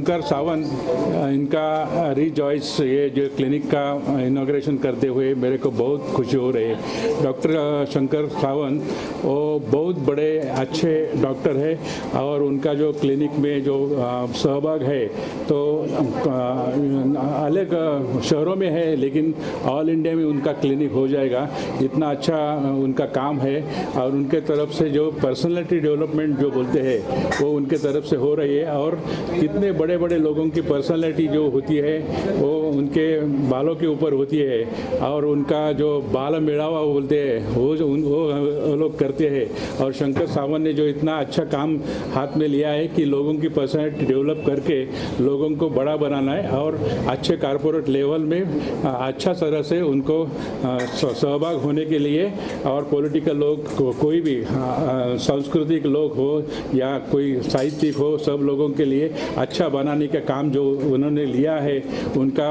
शंकर सावंत, इनका रिजॉइस ये जो क्लिनिक का इनॉग्रेशन करते हुए मेरे को बहुत खुशी हो रही है। डॉक्टर शंकर सावंत वो बहुत बड़े अच्छे डॉक्टर है और उनका जो क्लिनिक में जो सहभाग है तो अलग शहरों में है, लेकिन ऑल इंडिया में उनका क्लिनिक हो जाएगा, इतना अच्छा उनका काम है। और उनके तरफ से जो पर्सनालिटी डेवलपमेंट जो बोलते हैं वो उनके तरफ से हो रही है। और कितने बड़े बड़े लोगों की पर्सनालिटी जो होती है वो उनके बालों के ऊपर होती है, और उनका जो बाल मेड़ावा बोलते हैं वो लोग करते हैं। और शंकर सावंत ने जो इतना अच्छा काम हाथ में लिया है कि लोगों की पर्सनालिटी डेवलप करके लोगों को बड़ा बनाना है और अच्छे कॉर्पोरेट लेवल में अच्छा तरह से उनको सहभाग होने के लिए, और पॉलिटिकल लोग कोई भी सांस्कृतिक लोग हो या कोई साहित्यिक हो, सब लोगों के लिए अच्छा बनाने का काम जो उन्होंने लिया है, उनका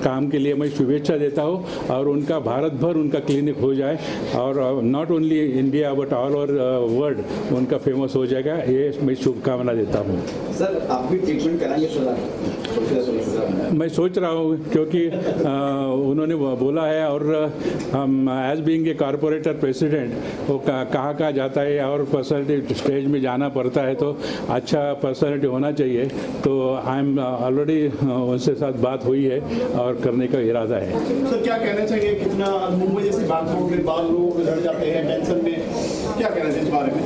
काम के लिए मैं शुभेच्छा देता हूँ। और उनका भारत भर उनका क्लिनिक हो जाए और not only India but all over world उनका फेमस हो जाएगा, ये मैं शुभकामना देता हूँ। सर आप भी ट्रीटमेंट कराएंगे सर? मैं सोच रहा हूँ, क्योंकि उन्होंने बोला है, और हम as being a corporator president वो कहाँ कहाँ जाता है और पर्सनालिटी स्टेज में जाना पड़ता है, तो अच्छा पर्सनालिटी होना चाहिए। तो आई एम ऑलरेडी उनसे साथ बात हुई है और करने का इरादा है। सर क्या कहना चाहिए, कितना मुंबई जैसे बाल लोग झड़ जाते हैं टेंशन में, क्या कहना चाहिए इस बारे में?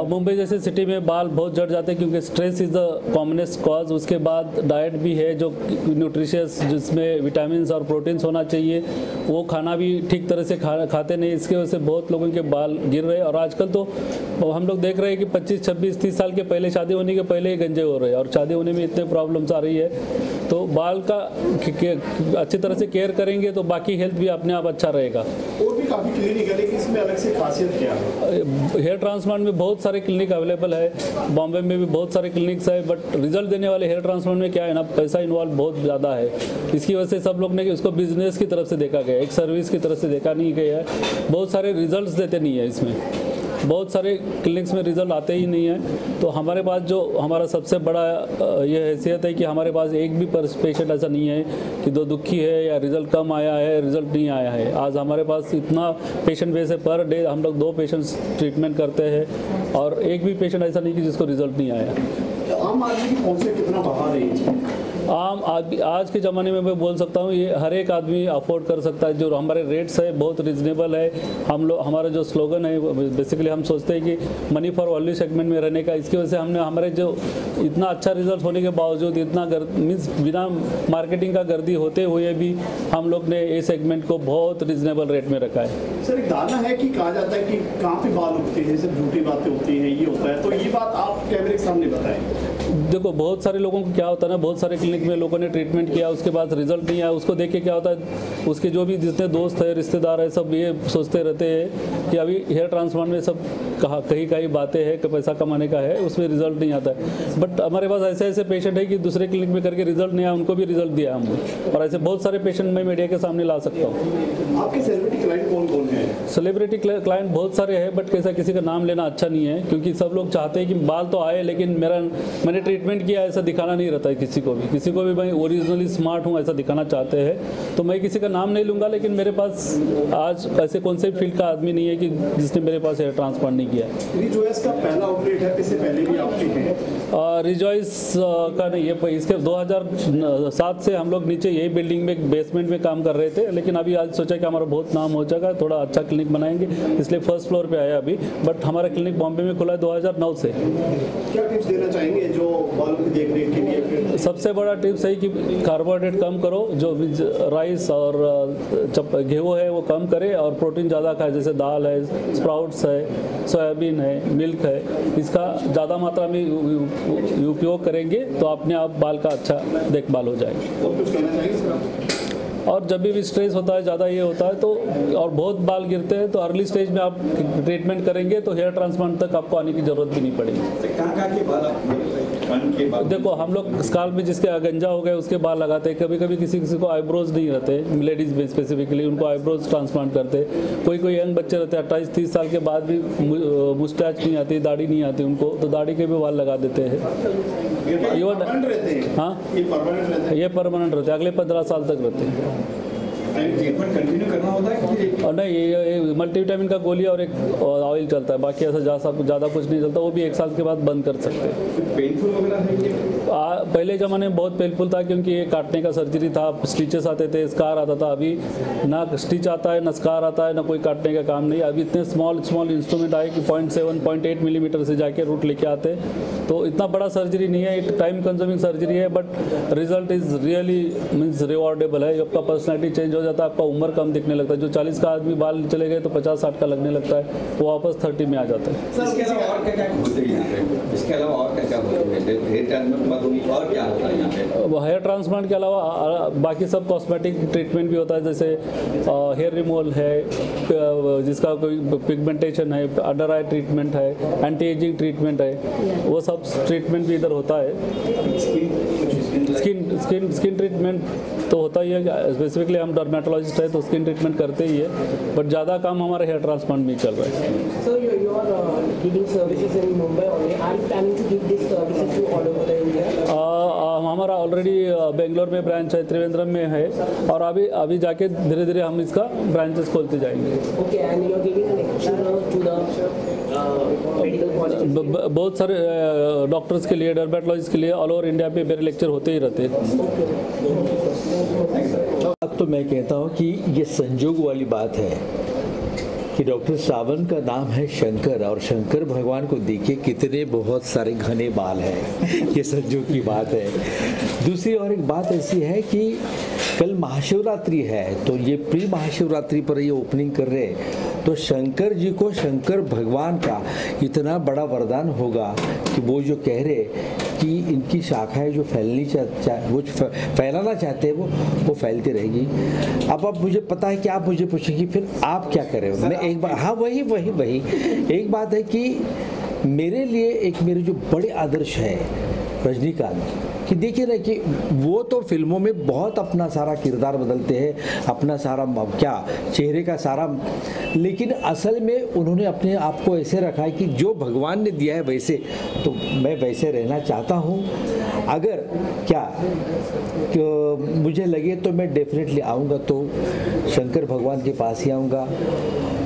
मुंबई जैसे सिटी में बाल बहुत झड़ जाते हैं क्योंकि stress is the commonest cause. उसके बाद डाइट भी है जो न्यूट्रिशियस, जिसमें विटामिन्स और प्रोटीन्स होना चाहिए, वो खाना भी ठीक तरह से खाते नहीं। इसके वजह से बहुत लोगों के बाल गिर रहे हैं। और आजकल तो हम लोग देख रहे हैं कि 25, 26, 30 साल के पहले, शादी होने के पहले ही गंजे हो रहे हैं, और शादी होने में इतने प्रॉब्लम्स आ रही है। तो बाल का अच्छी तरह से केयर करेंगे तो बाकी हेल्थ भी अपने आप अच्छा रहेगा। और भी काफ़ी क्लिनिक है, लेकिन इसमें अलग से खासियत क्या है? हेयर ट्रांसप्लांट में बहुत सारे क्लिनिक अवेलेबल है, बॉम्बे में भी बहुत सारे क्लिनिक्स है, बट रिजल्ट देने वाले हेयर ट्रांसप्लांट में क्या है ना, पैसा इन्वॉल्व बहुत ज़्यादा है। इसकी वजह से सब लोग ने उसको बिजनेस की तरफ से देखा गया, एक सर्विस की तरफ से देखा नहीं गया है। बहुत सारे रिजल्ट्स देते नहीं है इसमें, बहुत सारे क्लिनिक्स में रिजल्ट आते ही नहीं है। तो हमारे पास जो हमारा सबसे बड़ा ये हैसियत है कि हमारे पास एक भी पेशेंट ऐसा नहीं है कि दो दुखी है या रिजल्ट कम आया है, रिजल्ट नहीं आया है। आज हमारे पास इतना पेशेंट बेस है, पर डे हम लोग 2 पेशेंट्स ट्रीटमेंट करते हैं और एक भी पेशेंट ऐसा नहीं कि जिसको रिजल्ट नहीं आया। आम आदमी की पहुंच से कितना बढ़ा रही है? आम आदमी आज के ज़माने में मैं बोल सकता हूँ ये हर एक आदमी अफोर्ड कर सकता है। जो हमारे रेट्स है बहुत रिजनेबल है। हमारा जो स्लोगन है बेसिकली हम सोचते हैं कि मनी फॉर वैल्यू सेगमेंट में रहने का। इसकी वजह से हमने हमारे जो इतना अच्छा रिजल्ट होने के बावजूद इतना मीन्स बिना मार्केटिंग का गर्दी होते हुए भी हम लोग ने ये सेगमेंट को बहुत रिजनेबल रेट में रखा है। सर एक धारणा है कि कहा जाता है कि कहाँ पे बाल उगते हैं, सिर्फ झूठी बातें होती हैं, ये होता है, तो ये बात आप कैमरे के सामने बताएं। देखो बहुत सारे लोगों को क्या होता है ना, बहुत सारे क्लिनिक में लोगों ने ट्रीटमेंट किया, उसके बाद रिजल्ट नहीं आया। उसको देख के क्या होता है, उसके जो भी जितने दोस्त है, रिश्तेदार है, सब ये सोचते रहते हैं कि अभी हेयर ट्रांसप्लांट में सब कहीं बातें हैं कि पैसा कमाने का है, उसमें रिजल्ट नहीं आता है। बट हमारे पास ऐसे ऐसे पेशेंट है कि दूसरे क्लिनिक में करके रिजल्ट नहीं आया, उनको भी रिजल्ट दिया हमने। और ऐसे बहुत सारे पेशेंट मैं मीडिया के सामने ला सकता हूँ। आपके सेलिब्रिटी क्लाइंट कौन कौन है? सेलिब्रिटी क्लाइंट बहुत सारे हैं, बट कैसा किसी का नाम लेना अच्छा नहीं है, क्योंकि सब लोग चाहते हैं कि बाल तो आए लेकिन मैंने ट्रीटमेंट किया ऐसा दिखाना नहीं रहता है किसी को भी मैं ओरिजिनली स्मार्ट हूँ ऐसा दिखाना चाहते हैं। तो मैं किसी का नाम नहीं लूँगा, लेकिन मेरे पास आज ऐसे कौन से फील्ड का आदमी नहीं है कि जिसने मेरे पास हेयर ट्रांसप्लांट नहीं किया। रिजॉइस का पहला आउटलेट है, इससे पहले भी आपके हैं? रिजॉइस का नहीं है, इसके 2007 से हम लोग नीचे यही बिल्डिंग में बेसमेंट में काम कर रहे थे, लेकिन अभी आज सोचा कि हमारा बहुत नाम हो जाएगा, थोड़ा अच्छा क्लिनिक बनाएंगे, इसलिए फर्स्ट फ्लोर पे आया अभी। बट हमारा क्लिनिक बॉम्बे में खुला है 2009 से। क्या टिप्स देना चाहेंगे जो बालों की देखरेख के लिए? सबसे बड़ा टिप्स है कि कार्बोहाइड्रेट कम करो, जो राइस और गेहूँ है वो कम करे, और प्रोटीन ज़्यादा खाए, जैसे दाल है, स्प्राउट्स है, सोयाबीन है, मिल्क है, इसका ज़्यादा मात्रा में उपयोग करेंगे तो अपने आप बाल का अच्छा देखभाल हो जाएगा। और कुछ कहना चाहिए? और जब भी स्ट्रेस होता है, ज़्यादा ये होता है तो, और बहुत बाल गिरते हैं, तो अर्ली स्टेज में आप ट्रीटमेंट करेंगे तो हेयर ट्रांसप्लांट तक आपको आने की ज़रूरत भी नहीं पड़ेगी। कहाँ के बाल देखो हम लोग स्काल्प में जिसके गंजा हो गए उसके बाल लगाते हैं, कभी कभी किसी को आईब्रोज नहीं रहते, लेडीज़ में स्पेसिफिकली उनको आईब्रोज ट्रांसप्लांट करते हैं। कोई यंग बच्चे रहते हैं 28-30 साल के बाद भी मुस्टैच नहीं आती, दाढ़ी नहीं आती उनको, तो दाढ़ी के भी बाल लगा देते हैं। इवन परमानेंट रहते हैं? हाँ, ये परमानेंट रहते हैं? ये परमानेंट रहते हैं, अगले 15 साल तक रहते हैं। ट्रीटमेंट कंटिन्यू करना होता है कि और नहीं, ये मल्टीविटामिन का गोली और एक ऑयल चलता है, बाकी ऐसा ज़्यादा कुछ नहीं चलता, वो भी 1 साल के बाद बंद कर सकते हैं। पेनफुल वगैरह है ये? पहले ज़माने में बहुत पेनफुल था, क्योंकि ये काटने का सर्जरी था, स्टिचेस आते थे, स्कार आता था। अभी ना स्टिच आता है, ना स्कार आता है, ना कोई काटने का काम नहीं। अभी इतने स्मॉल इंस्ट्रूमेंट आए कि 0.7 0.8 मिलीमीटर से जाके रूट लेके आते, तो इतना बड़ा सर्जरी नहीं है, एक टाइम कंज्यूमिंग सर्जरी है, but result is really means rewardable है। आपका पर्सनैलिटी चेंज हो जाता है, आपका उम्र कम दिखने लगता है। जो 40 का आदमी बाल चले गए तो 50-60 का लगने लगता है, वो वापस 30 में आ जाता है। इसके अलावा और क्या क्या होते हैं यहाँ पे? इसके अलावा और क्या क्या होते हैं? हेयर ट्रांसप्लांट बात होगी, और क्या होता है यहाँ पे? हेयर ट्रांसप्लांट के अलावा बाकी सब कॉस्मेटिक ट्रीटमेंट भी होता है, जैसे हेयर रिमूवल है, जिसका कोई पिगमेंटेशन है, अंडर आई ट्रीटमेंट है, एंटी एजिंग ट्रीटमेंट है, वो सब ट्रीटमेंट भी इधर होता है। स्किन ट्रीटमेंट तो होता ही है, स्पेसिफिकली हम डर्मेटोलॉजिस्ट है तो स्किन ट्रीटमेंट करते ही है, बट ज़्यादा काम हमारे हेयर ट्रांसप्लांट में चल रहा है। So you are giving services in Mumbai only. Are you planning to give these services to all over the India? हमारा ऑलरेडी बेंगलोर में ब्रांच है, त्रिवेंद्रम में है, और अभी जाके धीरे धीरे हम इसका ब्रांचेस खोलते जाएंगे। Okay, and you are giving a lecture to the medical colleges. बहुत सारे डॉक्टर्स के लिए, डर्मेटोलॉजिस्ट के लिए ऑल ओवर इंडिया पे मेरे लेक्चर होते ही रहते हैं। अब तो मैं कहता हूँ कि ये संजोग वाली बात है कि डॉक्टर सावन का नाम है शंकर, और शंकर भगवान को देखिए कितने बहुत सारे घने बाल हैं। ये संजोग की बात है। दूसरी और एक बात ऐसी है कि कल महाशिवरात्रि है, तो ये प्री महाशिवरात्रि पर ये ओपनिंग कर रहे हैं, तो शंकर जी को, शंकर भगवान का इतना बड़ा वरदान होगा कि वो जो कह रहे कि इनकी शाखाएं जो वो फैलाना चाहते हैं वो फैलती रहेगी। अब मुझे पता है कि आप मुझे पूछेंगे फिर आप क्या करें। मैं एक बार, हाँ वही एक बात है कि मेरे लिए मेरे जो बड़े आदर्श है रजनीकांत, कि देखिए ना कि वो तो फिल्मों में बहुत अपना सारा किरदार बदलते हैं, अपना सारा चेहरे का सारा, लेकिन असल में उन्होंने अपने आप को ऐसे रखा है कि जो भगवान ने दिया है वैसे, तो मैं वैसे रहना चाहता हूँ। अगर मुझे लगे तो मैं डेफिनेटली आऊँगा, तो शंकर भगवान के पास ही आऊँगा,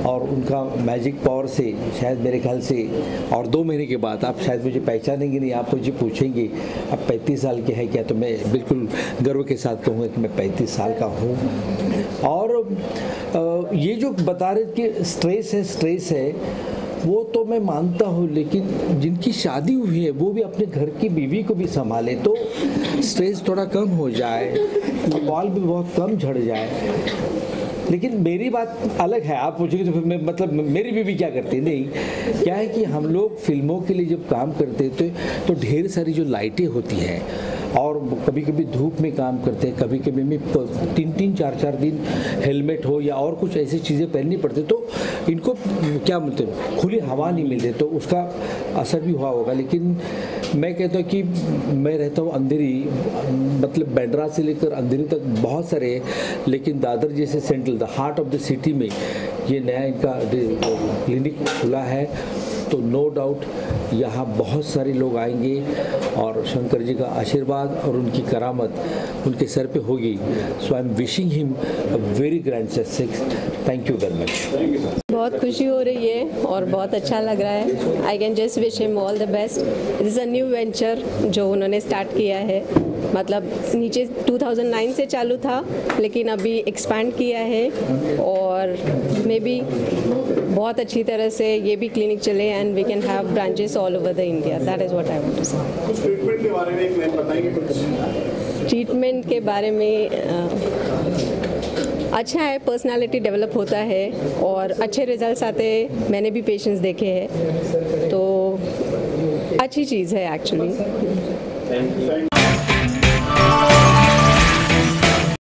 और उनका मैजिक पावर से शायद मेरे ख्याल से और 2 महीने के बाद आप शायद मुझे पहचानेंगे नहीं। आप मुझे पूछेंगे अब 35 साल के हैं क्या, तो मैं बिल्कुल गर्व के साथ कहूँगा कि मैं 35 साल का हूँ। और ये जो बता रहे कि स्ट्रेस है वो तो मैं मानता हूँ, लेकिन जिनकी शादी हुई है वो भी अपने घर की बीवी को भी संभाले तो स्ट्रेस थोड़ा कम हो जाए, बाल भी बहुत कम झड़ जाए। लेकिन मेरी बात अलग है, आप पूछेंगे तो फिर मैं मतलब मेरी बीवी क्या करती है, नहीं क्या है कि हम लोग फिल्मों के लिए जब काम करते थे तो ढेर सारी जो लाइटें होती हैं, और कभी कभी धूप में काम करते हैं, कभी कभी में 3-3 4-4 दिन हेलमेट हो या और कुछ ऐसी चीज़ें पहननी पड़ती, तो इनको क्या मतलब खुली हवा नहीं मिलती, तो उसका असर भी हुआ होगा। लेकिन मैं कहता हूँ कि मैं रहता हूँ अंधेरी, मतलब बैंड्रा से लेकर अंधेरी तक बहुत सारे, लेकिन दादर जैसे central the heart of the city में ये नया इनका क्लिनिक खुला है, तो नो डाउट यहाँ बहुत सारे लोग आएंगे और शंकर जी का आशीर्वाद और उनकी करामत उनके सर पे होगी। So I am wishing him a very grand success. Thank you very much. बहुत खुशी हो रही है और बहुत अच्छा लग रहा है। I can just wish him all the best. It is a new venture जो उन्होंने स्टार्ट किया है, मतलब नीचे 2009 से चालू था लेकिन अभी एक्सपैंड किया है, और मे बी बहुत अच्छी तरह से ये भी क्लिनिक चले and we can have branches all over the India. That is what I want to say. कुछ ट्रीटमेंट के बारे में एक लाइन बताएंगे कुछ? ट्रीटमेंट के बारे में अच्छा है, पर्सनालिटी डेवलप होता है और अच्छे रिजल्ट्स आते हैं। मैंने भी पेशेंट्स देखे हैं, तो अच्छी चीज़ है एक्चुअली।